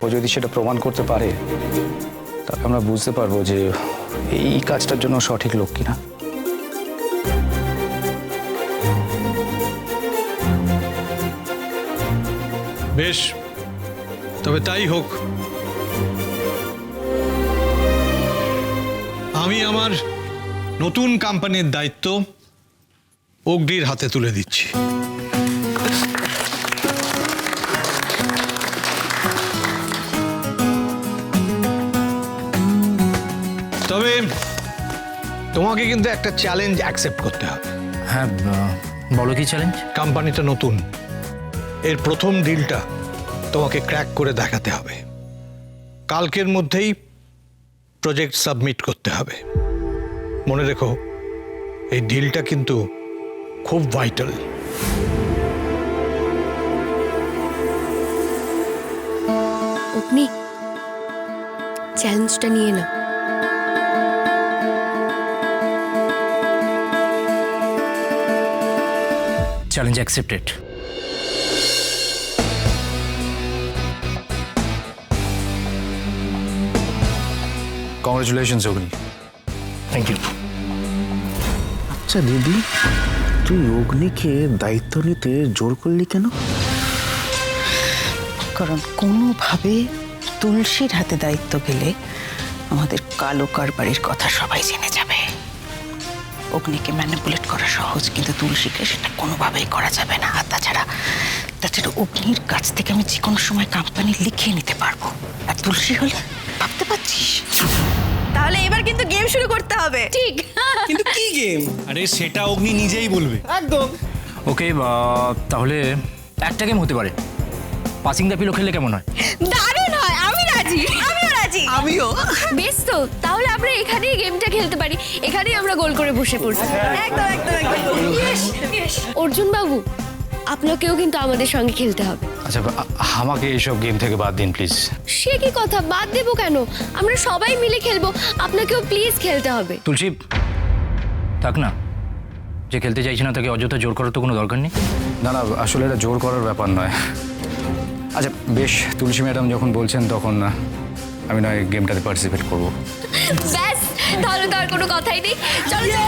ও যদি সেটা প্রমাণ করতে পারে তাহলে আমরা বুঝতে পারবো যে এই কাজটার জন্য সঠিক লোক কিনা। বেশ, তবে তাই হোক। আমি আমার নতুন কোম্পানির দায়িত্ব অগ্নির হাতে তুলে দিচ্ছি। তবে তোমাকে কিন্তু একটা চ্যালেঞ্জ অ্যাকসেপ্ট করতে হবে। হ্যাঁ, বলো কি চ্যালেঞ্জ? কোম্পানিটা নতুন, এর প্রথম ডিলটা তোমাকে ক্র্যাক করে দেখাতে হবে। কালকের মধ্যেই প্রজেক্ট সাবমিট করতে হবে। মনে রেখো, এই ডিলটা কিন্তু খুব ভাইটাল। অগ্নি, চ্যালেঞ্জটা নিয়ে নাও। Challenge accepted. Congratulations Agni. Thank you. আচ্ছা দিদি, তুই অগ্নিকে দায়িত্ব নিতে জোর করলি কেন? কারণ কোনোভাবে তুলসীর হাতে দায়িত্ব গেলে আমাদের কালো কারবারির কথা সবাই জেনে যাবে। অগ্নিকে ম্যানিপুলেট করা সহজ, কিন্তু তুলসীকে সেটা কোনোভাবেই করা যাবে না। আর তাছাড়া অগ্নির কাছ থেকে আমি যে কোনো সময় কোম্পানি লিখিয়ে নিতে পারবো। আর তুলসী হলে ভাবতে পারছিস? তাহলে এবার কিন্তু গেম শুরু করতে হবে। ঠিক। কিন্তু কি গেম? আরে সেটা অগ্নি নিজেই বলবে। একদম। ওকে, তাহলে একটা গেম হতে পারে। পাসিং দ্য পিলো খেললে কেমন হয়? দারুণ হয়, আমি রাজি। আমিও রাজি। আমিও। বেশ তো, তাহলে আমরা এখানেই গেমটা খেলতে পারি। এখানেই আমরা গোল করে বসে পড়ছি। একদম একদম একদম। অর্জুন বাবু, আপনাকেও কিন্তু আমাদের সঙ্গে খেলতে হবে। আচ্ছা, আমাকে এইসব গেম থেকে বাদ দিন প্লিজ। সে কি কথা, বাদ দেবো কেন? আমরা সবাই মিলে খেলবো, আপনাকেও প্লিজ খেলতে হবে। তুলসী, থাক না। যে খেলতে চাইছি না তাকে অযথা জোর করার তো কোনো দরকার নেই। না না, আসলে এটা জোর করার ব্যাপার নয়। আচ্ছা বেশ, তুলসী ম্যাডাম যখন বলছেন তখন আমি নয় গেমটাতে পার্টিসিপেট করবো। ব্যাস, তাহলে তো আর কোনো কথাই নেই। চলো।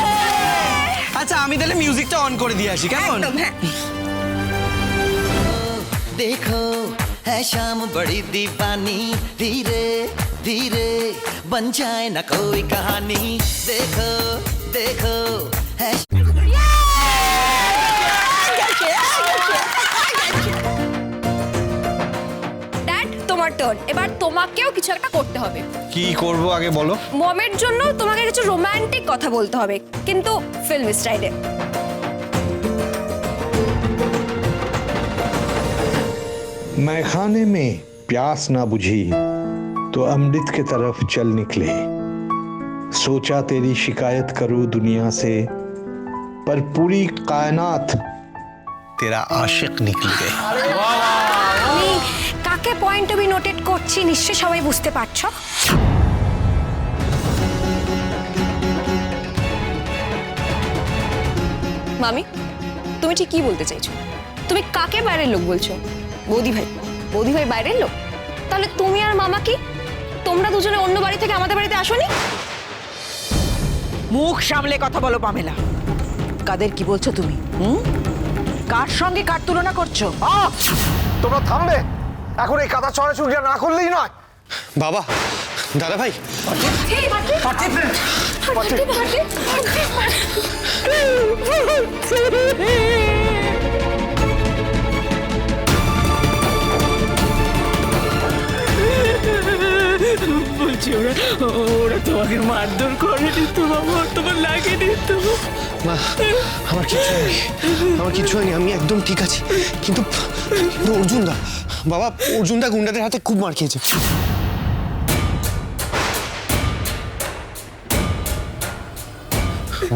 আচ্ছা আমি তাহলে মিউজিকটা অন করে দিয়ে আসি, কেমন? देखो है शाम बड़ी दीवानी, धीरे धीरे बन जाए ना कोई कहानी। देखो देखो है ড্যাড, তোমার টার্ন। এবার তোমাকেও কিছু একটা করতে হবে। কি করব আগে বলো। মমের জন্য তোমাকে কিছু রোমান্টিক কথা বলতে হবে, কিন্তু ফিল্ম স্টাইলে। मैं खाने में प्यास ना बुझी तो अमृत की तरफ चल निकले। सोचा तेरी शिकायत करूं दुनिया से, पर पूरी कायनात तेरा आशिक निकल गए। আমি কাকে পয়েন্ট অফ নোটেট করছি নিশ্চয়ই সবাই বুঝতে পারছো। মামি, তুমি ঠিক কি বলতে চাইছো? তুমি কাকে বাইরের লোক বলছো? বৌদি ভাই? বৌদি ভাই বাইরের লোক? তাহলে তুমি আর মামা কি, তোমরা দুজনে অন্য বাড়ি থেকে আমাদের বাড়িতে আসোনি? মুখ সামলে কথা বলো পামেলা। কাদের কি বলছো তুমি? কার সঙ্গে কার তুলনা করছো? তোমরা থামবে? এখন এই কাদা চড়াচড়িটা না করলেই নয়। বাবা, দাদা ভাই, বলছি ওরা তোমাকে মারধর করেনি তো বাবা? তোমার লাগেনি তো? মা, আমার কিচ্ছু হয়নি, আমি একদম ঠিক আছি। কিন্তু অর্জুন দা, বাবা, অর্জুন দা গুন্ডাদের হাতে খুব মার খেয়েছে।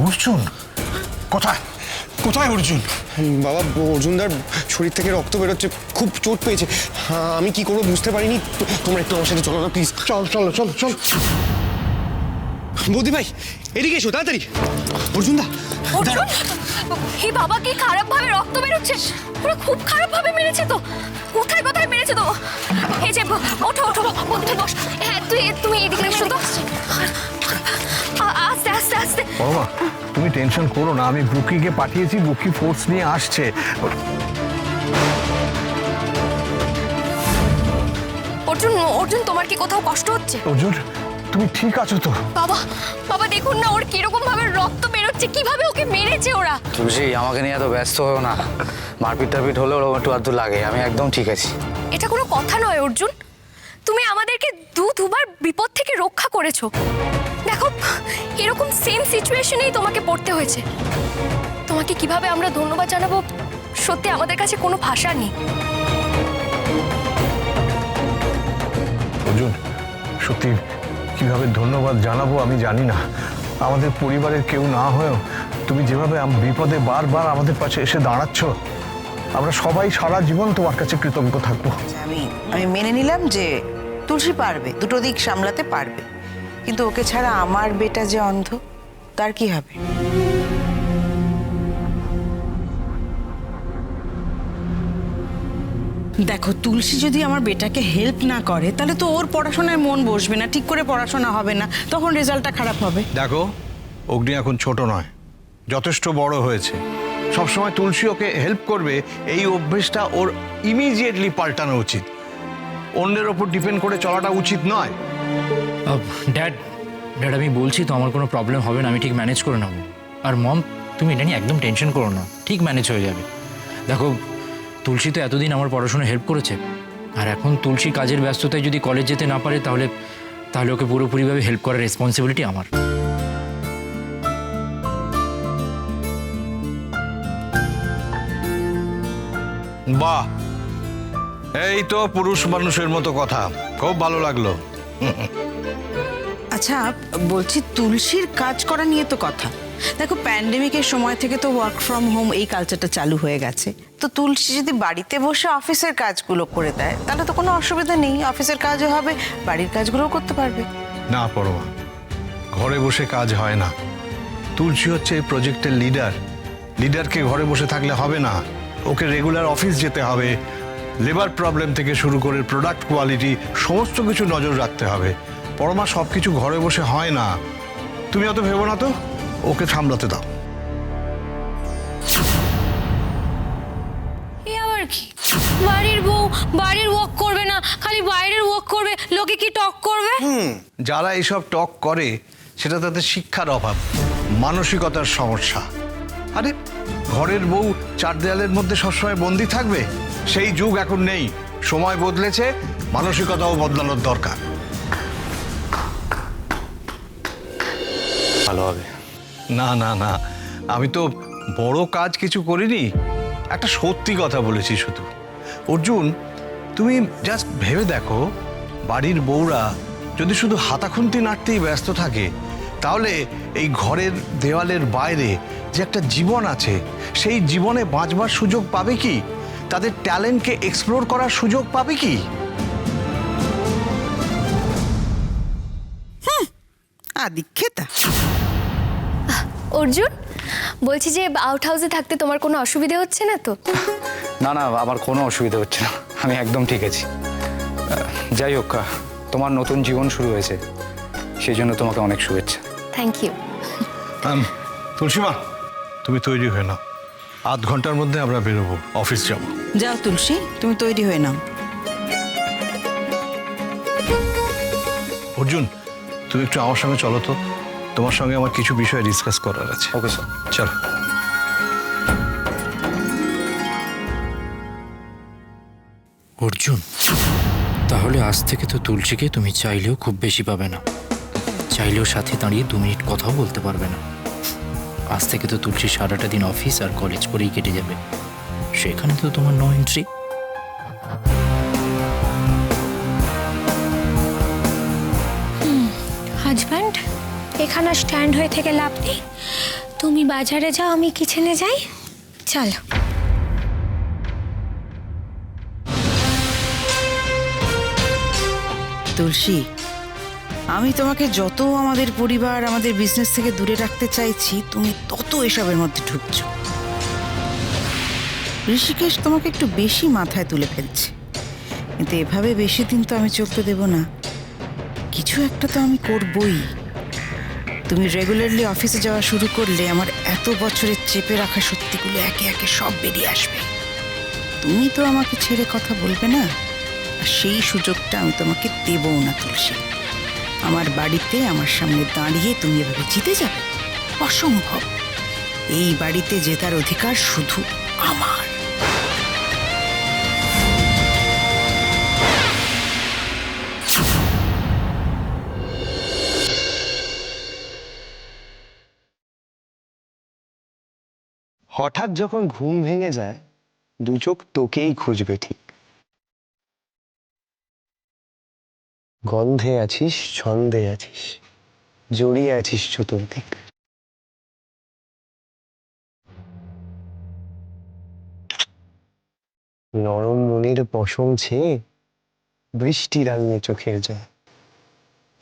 অর্জুন কোথায়? কোথায় অর্জুন? বাবা, অর্জুনদার শরীর থেকে রক্ত বেরোচ্ছে, খুব চোট পেয়েছে। আমি কি করবো বুঝতে পারিনি। তোমরা একটু আমার সাথে চলো না প্লিজ। চলো চলো চলো চলো। বৌদি ভাই, এদিকে এসো তাড়াতাড়ি। অর্জুনদা, হে বাবা, কি খারাপ ভাবে রক্ত বেরোচ্ছে। ওরা খুব খারাপ ভাবে মেরেছে তো। কোথায় কোথায় মেরেছে তো? এই যে ওঠো ওঠো বন্ধু বস। হ্যাঁ তুমি এদিকে এসো তো। আস্তে আস্তে আস্তে। বাবা তুমি টেনশন করো না, আমি বুকিকে পাঠিয়েছি, বুকি ফোর্স নিয়ে আসছে। অর্জুন অর্জুন তোমার কি কোথাও কষ্ট হচ্ছে? অর্জুন তুমি ঠিক আছো তো? বাবা বাবা দেখুন না ওর কিরকম ভাবে রক্ত বেরোচ্ছে, কিভাবে ওকে মেরেছে ওরা। তুলসী আমাকে নিয়ে এত ব্যস্ত হও না, মারপিট টারপিট হলে ওরকম একটু আধটু লাগে, আমি একদম ঠিক আছি। এটা কোনো কথা নয় অর্জুন, তুমি আমাদেরকে দুবার বিপদ থেকে রক্ষা করেছো। দেখো এরকম সেম সিচুয়েশনেই তোমাকে পড়তে হয়েছে। তোমাকে কিভাবে আমরা ধন্যবাদ জানাবো সত্যি আমাদের কাছে কোনো ভাষা নেই। অর্জুন সত্যি কিভাবে ধন্যবাদ জানাবো আমি জানি না। আমাদের পরিবারের কেউ না হয়েও তুমি যেভাবে বিপদে বারবার আমাদের পাশে এসে দাঁড়াচ্ছ, আমরা সবাই সারা জীবন তোমার কাছে কৃতজ্ঞ থাকবো। আমি মেনে নিলাম যে তুলসী পারবে, দুটো দিক সামলাতে পারবে, কিন্তু ওকে ছাড়া আমার বেটা যে অন্ধ, তার কি হবে? দেখো তুলসী যদি আমার বেটাকে হেল্প না করে তাহলে তো ওর পড়াশোনায় মন বসবে না, ঠিক করে পড়াশোনা হবে না, তখন রেজাল্টটা খারাপ হবে। দেখো অগ্নি এখন ছোট নয়, যথেষ্ট বড় হয়েছে। সবসময় তুলসী ওকে হেল্প করবে এই অভ্যেসটা ওর ইমিডিয়েটলি পাল্টানো উচিত। অন্যের ওপর ডিপেন্ড করে চলাটা উচিত নয়। ড্যাড ড্যাড আমি বলছি তো আমার কোনো প্রবলেম হবে না, আমি ঠিক ম্যানেজ করে নেবো। আর মম তুমি এটা নিয়ে একদম টেনশন করো না, ঠিক ম্যানেজ হয়ে যাবে। দেখো তুলসী তো এতদিন আমার পড়াশোনা হেল্প করেছে, আর এখন তুলসী কাজের ব্যস্ততায় যদি কলেজ যেতে না পারে তাহলে ওকে পুরোপুরিভাবে হেল্প করার রেসপন্সিবিলিটি আমার। বাহ, এই তো পুরুষ মানুষের মতো কথা, খুব ভালো লাগলো। আচ্ছা বলছি, তুলসীর কাজ করা নিয়ে তো কথা। দেখো প্যান্ডেমিকের সময় থেকে তো ওয়ার্ক ফ্রম হোম এই কালচারটা চালু হয়ে গেছে। তো তুলসী যদি বাড়িতে বসে অফিসের কাজগুলো করে দেয় তাহলে তো কোনো অসুবিধা নেই, অফিসের কাজও হবে, বাড়ির কাজগুলোও করতে পারবে। না পরমা, ঘরে বসে কাজ হয় না। তুলসী হচ্ছে এই প্রজেক্টের লিডার। লিডারকে ঘরে বসে থাকলে হবে না, ওকে রেগুলার অফিস যেতে হবে। লেবার প্রবলেম থেকে শুরু করে প্রোডাক্ট কোয়ালিটি সমস্ত কিছু নজর রাখতে হবে। পরমা সব কিছু ঘরে বসে হয় না, তুমি অত ভেবো না তো, ওকে সামলাতে দাও। এ আবার কি? বাড়ির বউ বাড়ির ওয়ার্ক করবে না, খালি বাইরের ওয়ার্ক করবে, লোকে কি টক করবে? যারা এসব টক করে সেটা তাদের শিক্ষার অভাব, মানসিকতার সমস্যা। আরে ঘরের বউ চার দেয়ালের মধ্যে সবসময় বন্দি থাকবে? সেই যুগ এখন নেই, সময় বদলেছে, মানসিকতাও বদলানোর দরকার। ভালো হবে। না না না, আমি তো বড় কাজ কিছু করিনি, একটা সত্যি কথা বলেছি শুধু। অর্জুন তুমি জাস্ট ভেবে দেখো, বাড়ির বউরা যদি শুধু হাতাখুন্তি নাড়তেই ব্যস্ত থাকে তাহলে এই ঘরের দেওয়ালের বাইরে যে একটা জীবন আছে সেই জীবনে বাঁচবার সুযোগ পাবে কি? তাদের ট্যালেন্টকে এক্সপ্লোর করার সুযোগ পাবে কি? আদিক্ষেতা। অর্জুন বলছি যে আউট হাউসে থাকতে তোমার কোনো অসুবিধা হচ্ছে না তো? না না, আমার কোনো অসুবিধা হচ্ছে না, আমি একদম ঠিক আছি। যাই হোক, তোমার নতুন জীবন শুরু হয়েছে, সেই জন্য তোমাকে অনেক শুভেচ্ছা। Thank you. তুলসীমা তুমি তৈরি হয়ে নাও, আধ ঘন্টার মধ্যে আমরা বেরোবো, অফিস যাব। যাও তুলসী, তুমি তৈরি হয়ে নাও। অর্জুন তুমি একটু আমার সঙ্গে চলো তো, তোমার সঙ্গে আমার কিছু বিষয় ডিসকাস করার আছে। Okay sir. চলো। অর্জুন, তাহলে আজ থেকে তো তুলসীকে তুমি চাইলেও খুব বেশি পাবে না, চাইলেও সাথে দাঁড়িয়ে 2 মিনিট কথাও বলতে পারবে না। আজ থেকে তো তুলসী সারাটা দিন অফিস আর কলেজ করেই কেটে যাবে, সেখানে তো তোমার নো এন্ট্রি। হাজব্যান্ড, এখানে স্ট্যান্ড হয়ে থেকে লাভ নেই, তুমি বাজারে যাও, আমি কিচেনে যাই, চলো। তুলসী, আমি তোমাকে যত আমাদের পরিবার আমাদের বিজনেস থেকে দূরে রাখতে চাইছি, তুমি তত এসবের মধ্যে ঢুকছো। ঋষিকেশ তোমাকে একটু বেশি মাথায় তুলে ফেলছে, কিন্তু এভাবে বেশি দিন তো আমি চলতে দেব না। কিছু একটা তো আমি করবই। তুমি রেগুলারলি অফিসে যাওয়া শুরু করলে আমার এত বছরের চেপে রাখা সত্যিগুলো একে একে সব বেরিয়ে আসবে। তুমি তো আমাকে ছেড়ে কথা বলবে না, আর সেই সুযোগটা আমি তোমাকে দেবও না তুলসী। আমার বাড়িতে আমার সামনে দাঁড়িয়ে তুমি এভাবে জিতে যাবে? অসম্ভব। এই বাড়িতে জেতার অধিকার শুধু আমার। হঠাৎ যখন ঘুম ভেঙে যায়, দু চোখ তোকেই খুঁজবে ঠিক। গন্ধে আছিস, ছন্দে আছিস, জড়িয়ে আছিস চতুর্দিক। নরম মনের পশম ছেয়ে বৃষ্টি রাঙিয়ে চোখের জল।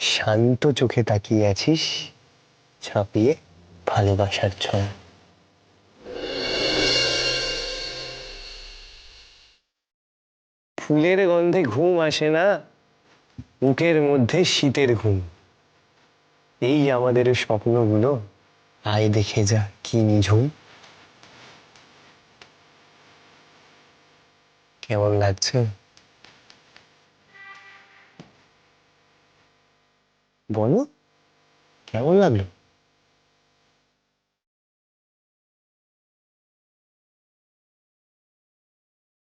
শান্ত চোখে তাকিয়ে আছিস, ছাপিয়ে ভালোবাসার ছয়। ফুলের গন্ধে ঘুম আসে না, বুকের মধ্যে শীতের ঘুম। এই আমাদের স্বপ্নগুলো, আয় দেখে যা কি নিঝুম। কেমন লাগছে বলো, কেমন লাগলো?